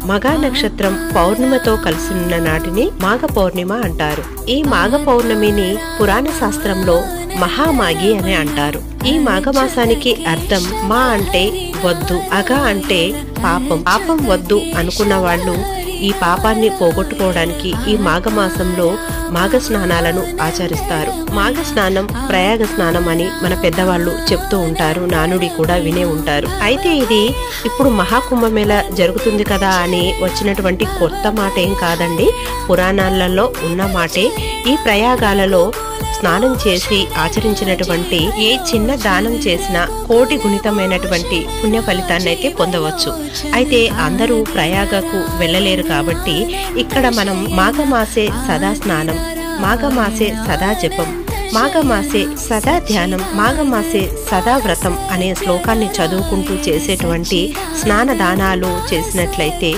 మగా నక్షత్రం పౌర్ణిమతో కలిసి ఉన్న నాటిని మాఘ పౌర్ణిమ అంటారు. ఈ మాఘ పౌర్ణమిని పురాణ శాస్త్రంలో మహామాఘి అని అంటారు. ఈ మాఘమాసానికి అర్థం మా అంటే వద్దు, అగ అంటే పాపం. పాపం వద్దు అనుకున్న వాళ్ళు ఈ పాపాన్ని పోగొట్టుకోవడానికి ఈ మాఘమాసంలో మాఘ స్నానాలను ఆచరిస్తారు. మాఘ స్నానం ప్రయాగ స్నానం అని మన పెద్దవాళ్ళు చెప్తూ ఉంటారు, నానుడి కూడా వినే ఉంటారు. అయితే ఇది ఇప్పుడు మహాకుంభమేళ జరుగుతుంది కదా అని వచ్చినటువంటి కొత్త మాట ఏం కాదండి, పురాణాలలో ఉన్న మాటే. ఈ ప్రయాగాలలో స్నానం చేసి ఆచరించినటువంటి ఏ చిన్న దానం చేసినా కోటి గుణితమైనటువంటి పుణ్య ఫలితాన్ని అయితే పొందవచ్చు. అయితే అందరూ ప్రయాగకు వెళ్ళలేరు కాబట్టి ఇక్కడ మనం మాఘమాసే సదా స్నానం, మాఘమాసే సదా జపం, మాఘమాసే సదా ధ్యానం, మాఘమాసే సదా వ్రతం అనే శ్లోకాన్ని చదువుకుంటూ చేసేటువంటి స్నాన దానాలు చేసినట్లయితే